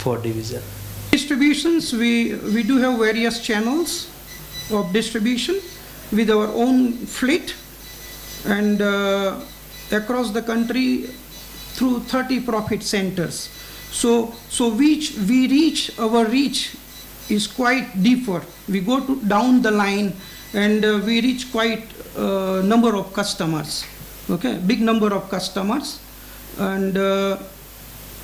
4 division. Distributions, we do have various channels of distribution with our own fleet, and across the country through 30 profit centers. So our reach is quite deeper. We go down the line, and we reach quite number of customers. Okay, big number of customers, and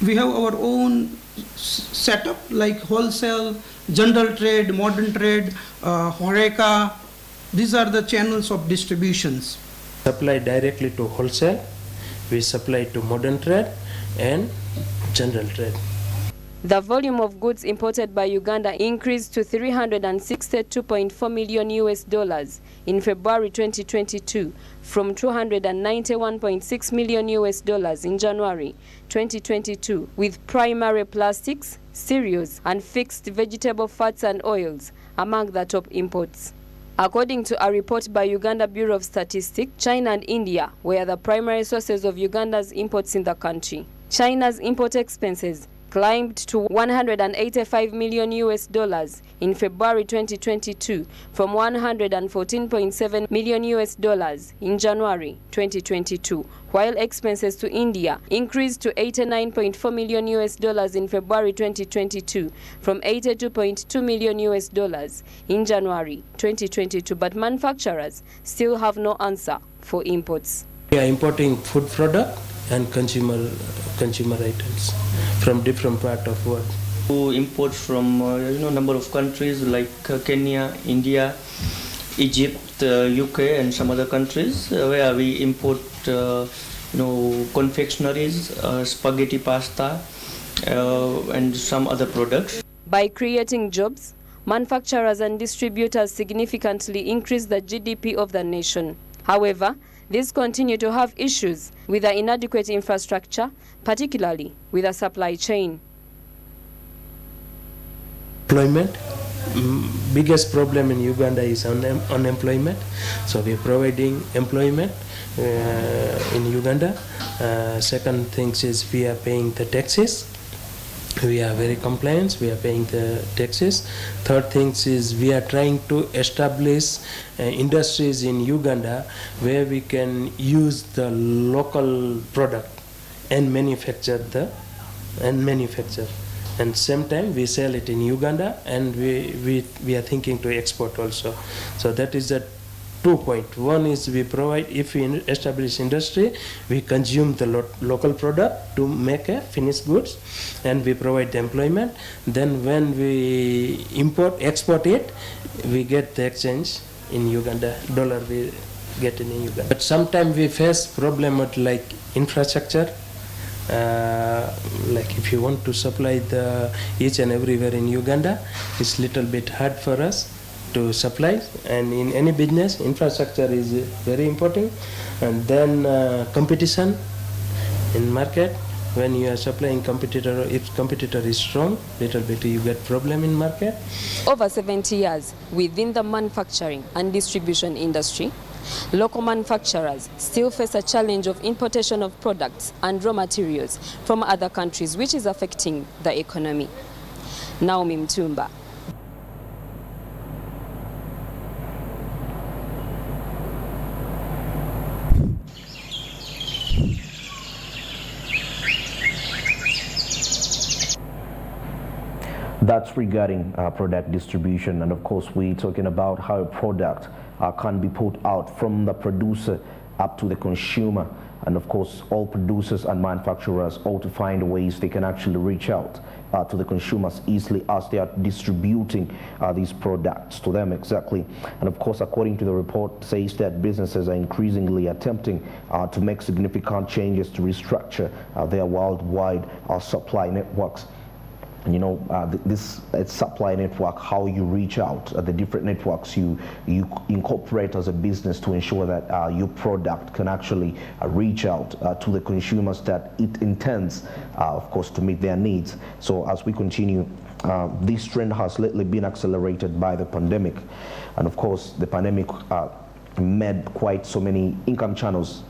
we have our own setup like wholesale, general trade, modern trade, Horeca. These are the channels of distributions. Supply directly to wholesale, we supply to modern trade and general trade. The volume of goods imported by Uganda increased to $362.4 million in February 2022 from $291.6 million in January 2022, with primary plastics, cereals, and fixed vegetable fats and oils among the top imports. According to a report by Uganda Bureau of Statistics, China and India were the primary sources of Uganda's imports in the country. China's import expenses climbed to $185 million in February 2022 from $114.7 million in January 2022, while expenses to India increased to $89.4 million in February 2022 from $82.2 million in January 2022, but manufacturers still have no answer for imports. We are importing food product and consumer items from different part of world. We import from number of countries like Kenya, India, Egypt, UK, and some other countries where we import confectionaries, spaghetti pasta, and some other products. By creating jobs, manufacturers and distributors significantly increase the GDP of the nation. However, these continue to have issues with the inadequate infrastructure, particularly with the supply chain. Employment, biggest problem in Uganda is unemployment. So we are providing employment in Uganda. Second thing is we are paying the taxes. We are very compliant, we are paying the taxes. Third thing is we are trying to establish industries in Uganda where we can use the local product and manufacture and same time we sell it in Uganda, and we are thinking to export also. So that is the 2 points. One is we provide, if we establish industry, we consume the local product to make a finished goods, and we provide the employment. Then when we export it, we get the exchange in Uganda, dollar we get in Uganda. But sometimes we face problem with like infrastructure, like if you want to supply the each and everywhere in Uganda, it's little bit hard for us to supply, and in any business infrastructure is very important. And then competition in market, when you are supplying competitor, if competitor is strong, little bit you get problem in market. Over 70 years within the manufacturing and distribution industry, local manufacturers still face a challenge of importation of products and raw materials from other countries, which is affecting the economy. Naomi Mtumba. That's regarding product distribution, and of course we're talking about how a product can be put out from the producer up to the consumer, and of course all producers and manufacturers ought to find ways they can actually reach out to the consumers easily as they are distributing these products to them exactly. And of course, according to the report, says that businesses are increasingly attempting to make significant changes to restructure their worldwide supply networks. This supply network, how you reach out, the different networks you incorporate as a business to ensure that your product can actually reach out to the consumers that it intends, of course, to meet their needs. So as we continue, this trend has lately been accelerated by the pandemic, and of course the pandemic made quite so many income channels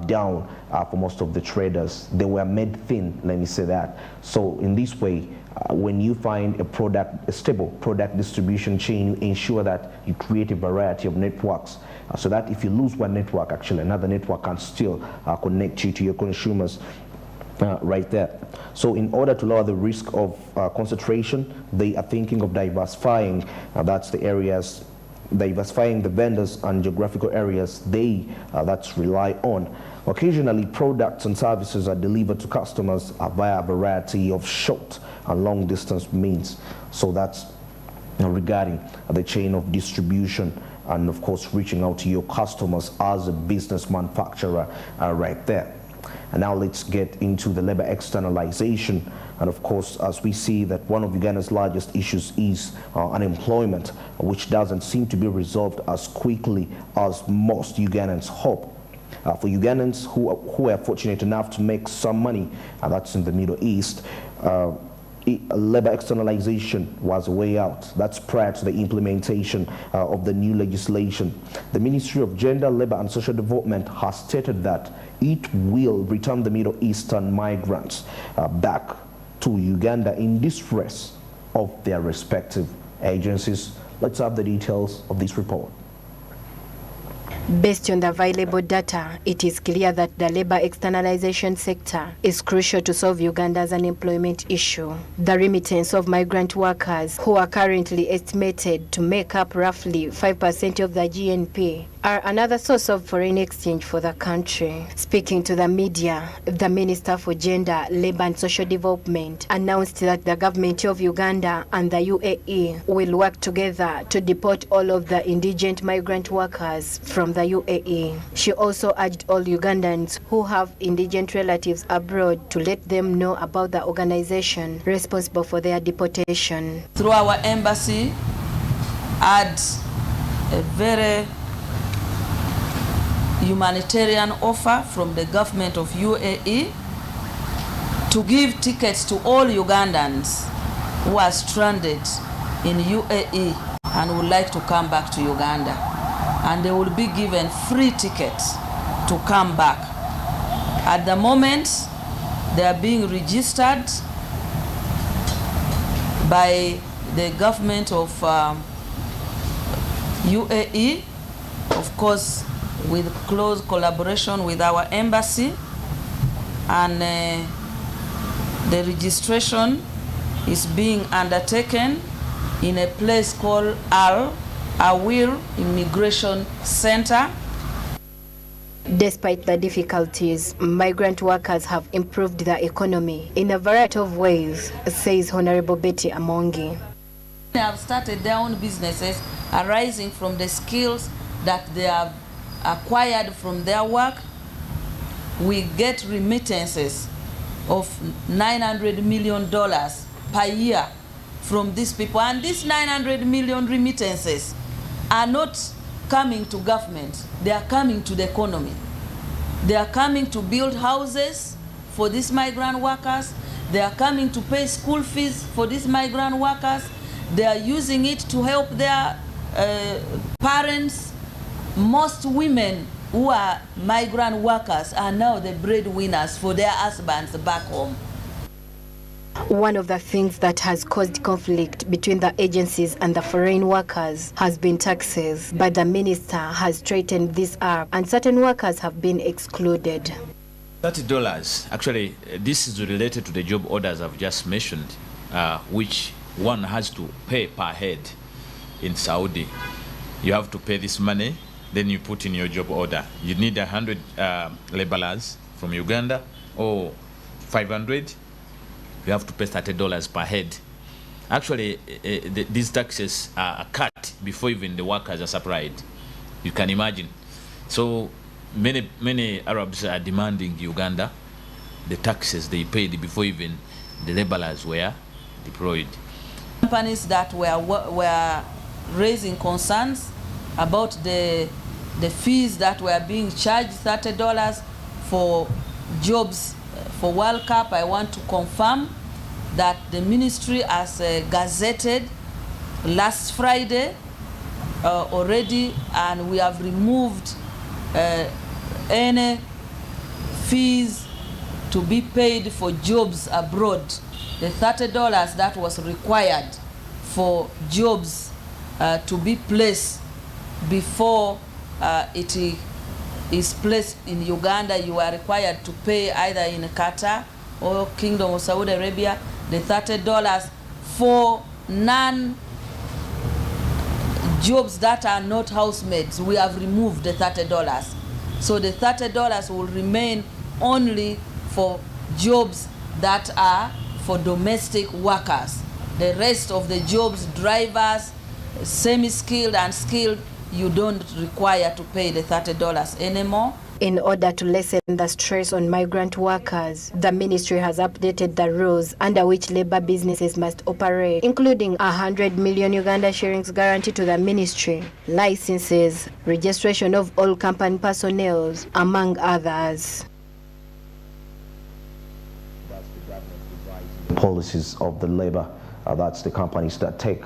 down for most of the traders. They were made thin, let me say that. So in this way, when you find a stable product distribution chain, you ensure that you create a variety of networks so that if you lose one network, actually another network can still connect you to your consumers right there. So in order to lower the risk of concentration, they are thinking of diversifying, that's the areas, diversifying the vendors and geographical areas they that's rely on. Occasionally, products and services are delivered to customers via a variety of short and long distance means. So that's regarding the chain of distribution and of course reaching out to your customers as a business manufacturer right there. And now let's get into the labor externalization. And of course, as we see that one of Uganda's largest issues is unemployment, which doesn't seem to be resolved as quickly as most Ugandans hope. For Ugandans who are fortunate enough to make some money, that's in the Middle East, labor externalization was a way out. That's prior to the implementation of the new legislation. The Ministry of Gender, Labor and Social Development has stated that it will return the Middle Eastern migrants back to Uganda in distress of their respective agencies. Let's have the details of this report. Based on the available data, it is clear that the labor externalization sector is crucial to solve Uganda's unemployment issue. The remittance of migrant workers, who are currently estimated to make up roughly 5% of the GNP, are another source of foreign exchange for the country. Speaking to the media, the Minister for Gender, Labor and Social Development announced that the government of Uganda and the UAE will work together to deport all of the indigent migrant workers from the UAE. She also urged all Ugandans who have indigent relatives abroad to let them know about the organization responsible for their deportation. Through our embassy, had a very humanitarian offer from the government of UAE to give tickets to all Ugandans who are stranded in UAE and would like to come back to Uganda. And they will be given free tickets to come back. At the moment, they are being registered by the government of UAE, of course, with close collaboration with our embassy, and the registration is being undertaken in a place called Awil Immigration Center. Despite the difficulties, migrant workers have improved their economy in a variety of ways, says Honorable Betty Amongi. They have started their own businesses arising from the skills that they have acquired from their work. We get remittances of $900 million per year from these people, and these 900 million remittances are not coming to government, they are coming to the economy. They are coming to build houses for these migrant workers, they are coming to pay school fees for these migrant workers, they are using it to help their parents. Most women who are migrant workers are now the breadwinners for their husbands back home. One of the things that has caused conflict between the agencies and the foreign workers has been taxes, but the minister has straightened this up and certain workers have been excluded. $30. Actually, this is related to the job orders I've just mentioned, which one has to pay per head in Saudi. You have to pay this money, then you put in your job order. You need 100 laborers from Uganda or 500. You have to pay $30 per head. Actually, these taxes are cut before even the workers are supplied. You can imagine. So many Arabs are demanding Uganda the taxes they paid before even the laborers were deployed. Companies that were raising concerns about the fees that were being charged, $30 for jobs for World Cup, I want to confirm that the ministry has gazetted last Friday already, and we have removed any fees to be paid for jobs abroad the $30 that was required for jobs to be placed before it is placed in Uganda, you are required to pay either in Qatar or Kingdom of Saudi Arabia the $30 for jobs that are not housemaids. We have removed the $30. So the $30 will remain only for jobs that are for domestic workers. The rest of the jobs, drivers, semi-skilled and skilled, you don't require to pay the $30 anymore. In order to lessen the stress on migrant workers, the ministry has updated the rules under which labor businesses must operate, including 100 million Uganda shillings guarantee to the ministry, licenses, registration of all company personnel, among others. That's the government revising policies of the labor. That's the companies that take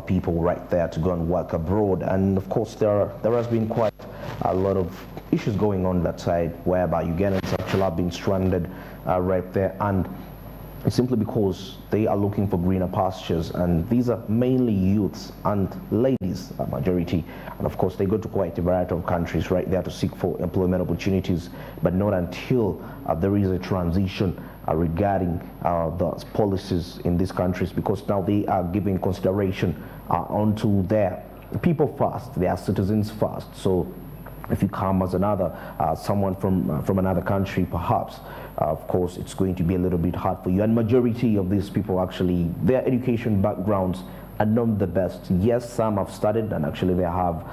people right there to go and work abroad. And of course, there has been quite a lot of issues going on that side, whereby Ugandans actually have been stranded right there, and it's simply because they are looking for greener pastures, and these are mainly youths and ladies, a majority, and of course they go to quite a variety of countries right there to seek for employment opportunities, but not until there is a transition regarding the policies in these countries, because now they are giving consideration onto their people first, their citizens first. So if you come as someone from another country, perhaps, of course, it's going to be a little bit hard for you. And majority of these people, actually, their education backgrounds are not the best. Yes, some have studied and actually they have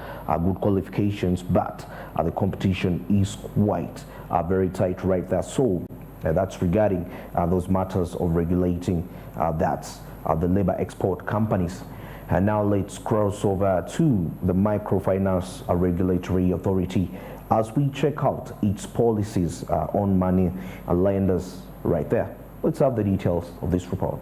good qualifications, but the competition is quite very tight right there. So that's regarding those matters of regulating the labor export companies. And now let's cross over to the Microfinance Regulatory Authority as we check out its policies on money lenders right there. Let's have the details of this report.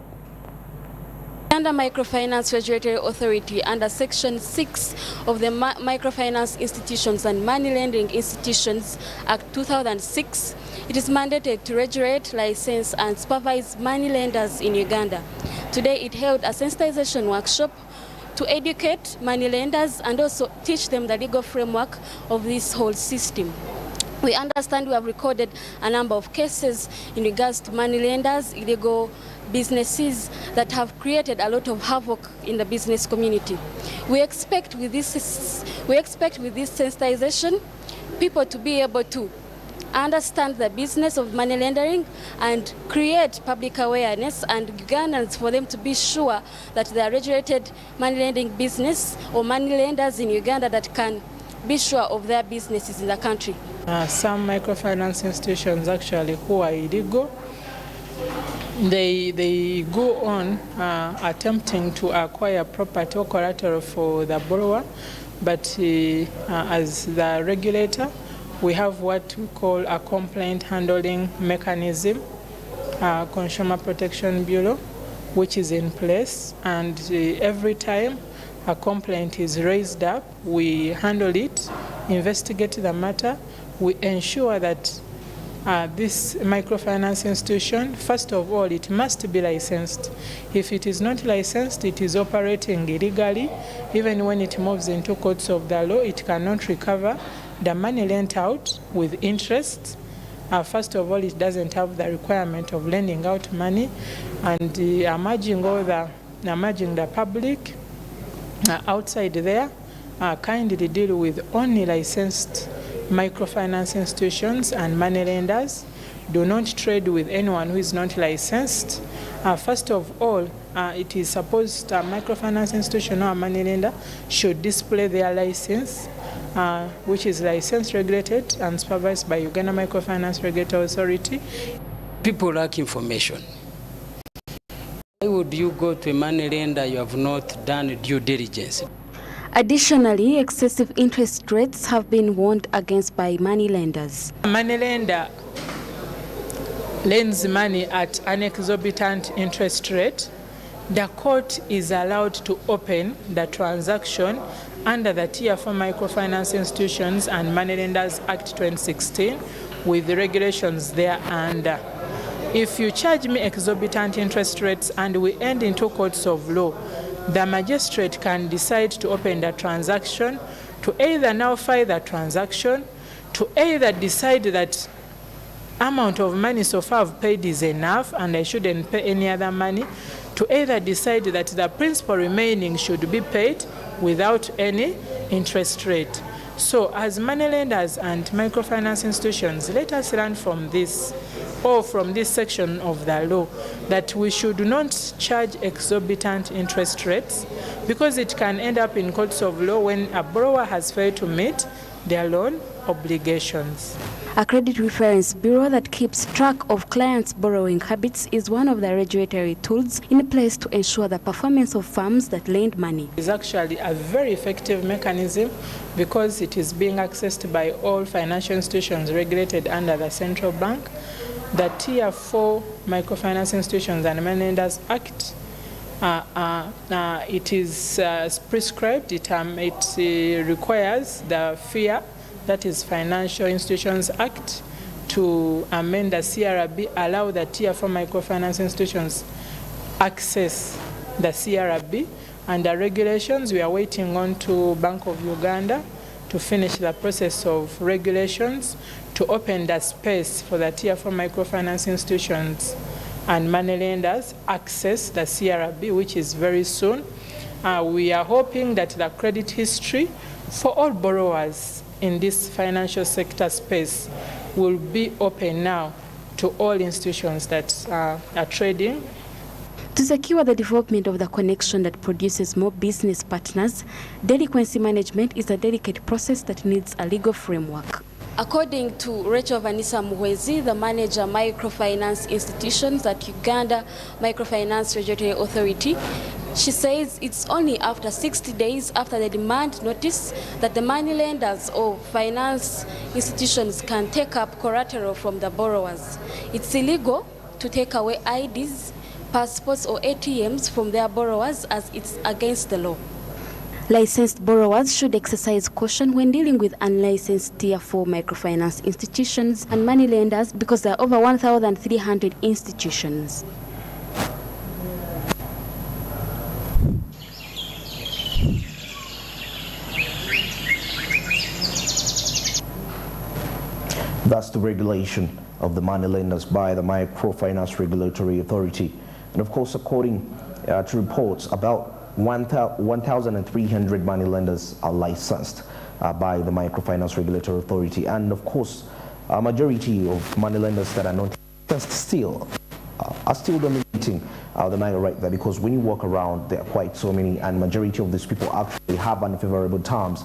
Under Microfinance Regulatory Authority, under Section 6 of the Microfinance Institutions and Money Lending Institutions Act 2006, it is mandated to regulate, license and supervise money lenders in Uganda. Today it held a sensitization workshop to educate money lenders and also teach them the legal framework of this whole system. We understand we have recorded a number of cases in regards to money lenders, illegal businesses that have created a lot of havoc in the business community. We expect with this sensitization, people to be able to understand the business of money lending and create public awareness, and Ugandans, for them to be sure that they are regulated money lending business or money lenders in Uganda that can be sure of their businesses in the country. Some microfinance institutions actually who are illegal, they go on attempting to acquire property or collateral for the borrower, but as the regulator, we have what we call a complaint handling mechanism, Consumer Protection Bureau, which is in place, and every time a complaint is raised up, we handle it, investigate the matter, we ensure that this microfinance institution, first of all, it must be licensed. If it is not licensed, it is operating illegally. Even when it moves into courts of the law, it cannot recover the money lent out with interest. First of all, it doesn't have the requirement of lending out money, and emerging the public outside there kindly deal with only licensed microfinance institutions and money lenders. Do not trade with anyone who is not licensed. First of all, it is supposed a microfinance institution or a money lender should display their license, which is licensed, regulated, and supervised by Uganda Microfinance Regulatory Authority. People lack information. Why would you go to a money lender you have not done due diligence? Additionally, excessive interest rates have been warned against by money lenders. A money lender lends money at an exorbitant interest rate. The court is allowed to open the transaction under the Tier 4 Microfinance Institutions and Money Lenders Act 2016 with the regulations there under. If you charge me exorbitant interest rates and we end into courts of law, the magistrate can decide to open the transaction, to either nullify the transaction, to either decide that amount of money so far I've paid is enough and I shouldn't pay any other money, to either decide that the principal remaining should be paid without any interest rate. So as moneylenders and microfinance institutions, let us learn from this, or from this section of the law, that we should not charge exorbitant interest rates, because it can end up in courts of law when a borrower has failed to meet their loan obligations. A credit reference bureau that keeps track of clients' borrowing habits is one of the regulatory tools in place to ensure the performance of firms that lend money. It's actually a very effective mechanism because it is being accessed by all financial institutions regulated under the central bank. The Tier 4 Microfinance Institutions and Moneylenders Act, it is prescribed, it requires the FIA, that is Financial Institutions Act, to amend the CRB, allow the Tier 4 Microfinance Institutions access the CRB, and the regulations we are waiting on to Bank of Uganda to finish the process of regulations to open the space for the Tier 4 microfinance institutions and moneylenders access the CRB, which is very soon. We are hoping that the credit history for all borrowers in this financial sector space will be open now to all institutions that are trading. To secure the development of the connection that produces more business partners, delinquency management is a delicate process that needs a legal framework. According to Rachel Vanessa Muhwezi, the manager microfinance institutions at Uganda Microfinance Regulatory Authority, she says it's only after 60 days after the demand notice that the moneylenders or finance institutions can take up collateral from the borrowers. It's illegal to take away IDs, passports or ATMs from their borrowers, as it's against the law. Licensed borrowers should exercise caution when dealing with unlicensed Tier 4 microfinance institutions and moneylenders because there are over 1,300 institutions. That's the regulation of the moneylenders by the Microfinance Regulatory Authority. And of course, according to reports, about 1,300 moneylenders are licensed by the Microfinance Regulatory Authority. And of course, a majority of moneylenders that are not licensed are still dominating the market right there, because when you walk around, there are quite so many, and majority of these people actually have unfavorable terms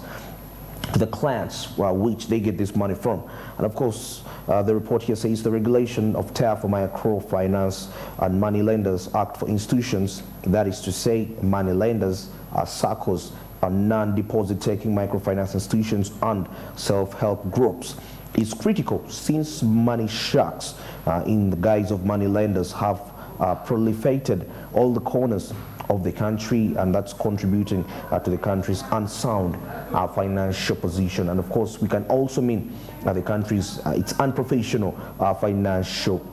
to the clients which they get this money from. And of course, the report here says the regulation of Tier 4 Microfinance and Moneylenders Act for institutions, that is to say moneylenders, SACCOs, non-deposit taking microfinance institutions and self-help groups, is critical since money sharks in the guise of moneylenders have proliferated all the corners of the country, and that's contributing to the country's unsound financial position. And of course, we can also mean the country's its unprofessional financial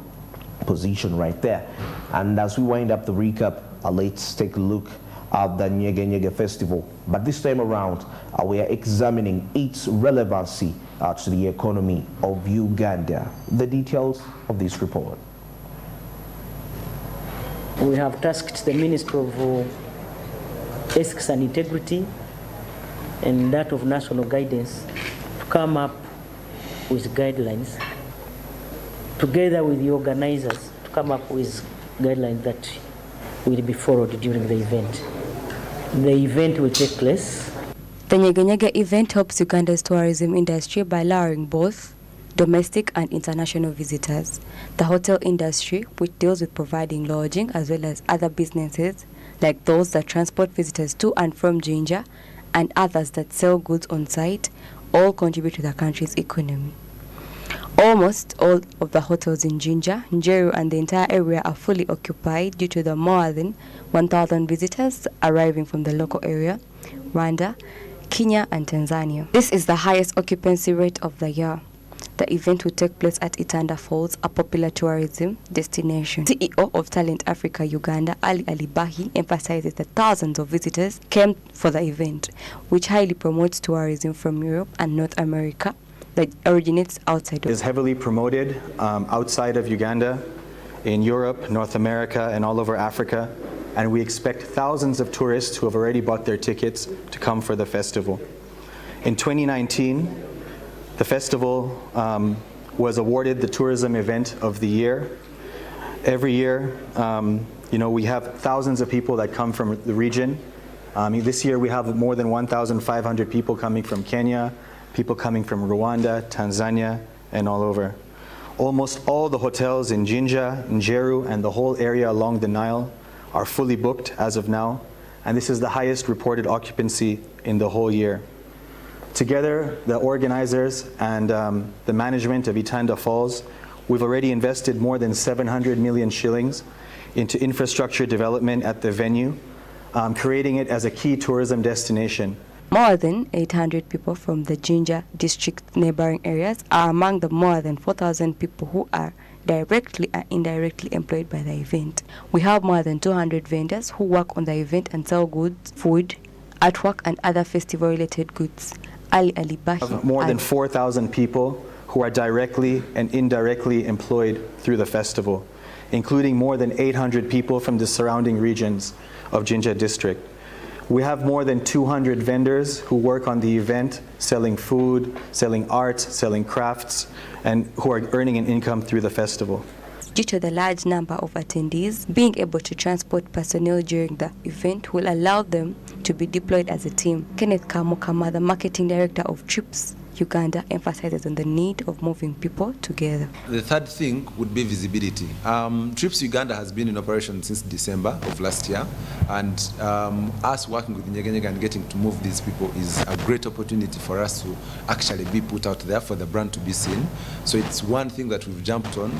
position right there. And as we wind up the recap, let's take a look at the Nyege Nyege Festival. But this time around, we are examining its relevancy to the economy of Uganda. The details of this report. We have tasked the Ministry of Ethics and Integrity and that of National Guidance to come up with guidelines, together with the organizers, to come up with guidelines that will be followed during the event. The event will take place. The Nyege Nyege event helps Uganda's tourism industry by luring both domestic and international visitors. The hotel industry, which deals with providing lodging, as well as other businesses like those that transport visitors to and from Jinja, and others that sell goods on site, all contribute to the country's economy. Almost all of the hotels in Jinja, Njeru, and the entire area are fully occupied due to the more than 1,000 visitors arriving from the local area, Rwanda, Kenya, and Tanzania. This is the highest occupancy rate of the year. The event will take place at Itanda Falls, a popular tourism destination. CEO of Talent Africa Uganda, Ali Alibahi, emphasizes that thousands of visitors came for the event, which highly promotes tourism from Europe and North America that originates outside of. Is heavily promoted outside of Uganda, in Europe, North America, and all over Africa, and we expect thousands of tourists who have already bought their tickets to come for the festival. In 2019, the festival was awarded the Tourism Event of the Year. Every year, we have thousands of people that come from the region. This year we have more than 1,500 people coming from Kenya, people coming from Rwanda, Tanzania, and all over. Almost all the hotels in Jinja, Njeru, and the whole area along the Nile are fully booked as of now, and this is the highest reported occupancy in the whole year. Together, the organizers and the management of Itanda Falls, we've already invested more than 700 million shillings into infrastructure development at the venue, creating it as a key tourism destination. More than 800 people from the Jinja district neighboring areas are among the more than 4,000 people who are directly and indirectly employed by the event. We have more than 200 vendors who work on the event and sell goods, food, artwork, and other festival-related goods. Ali Alibahi. More than 4,000 people who are directly and indirectly employed through the festival, including more than 800 people from the surrounding regions of Jinja district. We have more than 200 vendors who work on the event, selling food, selling art, selling crafts, and who are earning an income through the festival. Due to the large number of attendees, being able to transport personnel during the event will allow them to be deployed as a team. Kenneth Kamukama, the marketing director of Trips Uganda, emphasizes on the need of moving people together. The third thing would be visibility. Trips Uganda has been in operation since December of last year, and us working with Nyeganyega and getting to move these people is a great opportunity for us to actually be put out there for the brand to be seen. So it's one thing that we've jumped on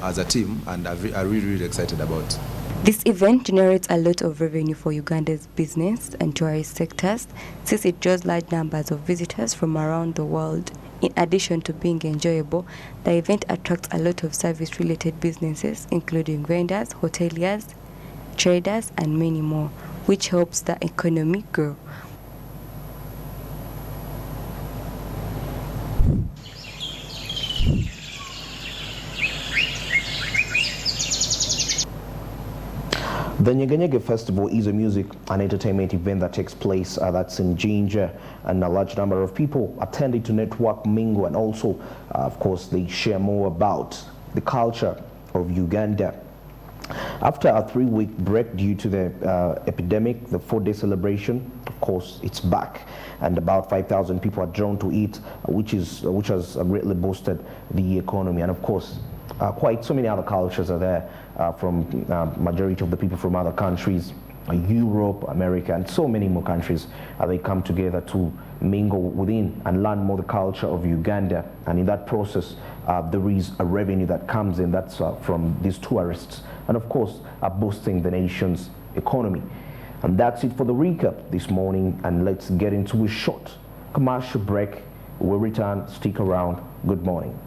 as a team and are really, really excited about. This event generates a lot of revenue for Uganda's business and tourist sectors, since it draws large numbers of visitors from around the world. In addition to being enjoyable, the event attracts a lot of service-related businesses, including vendors, hoteliers, traders, and many more, which helps the economy grow. The Nyeganyega Festival is a music and entertainment event that takes place that's in Jinja, and a large number of people attending to network, mingle, and also, of course, they share more about the culture of Uganda. After a 3-week break due to the epidemic, the 4-day celebration, of course, it's back, and about 5,000 people are drawn to it, which has greatly boosted the economy, and of course, quite so many other cultures are there from majority of the people from other countries, Europe, America, and so many more countries. They come together to mingle within and learn more the culture of Uganda, and in that process there is a revenue that comes in that's from these tourists, and of course boosting the nation's economy. And that's it for the recap this morning, and let's get into a short commercial break. We'll return. Stick around. Good morning.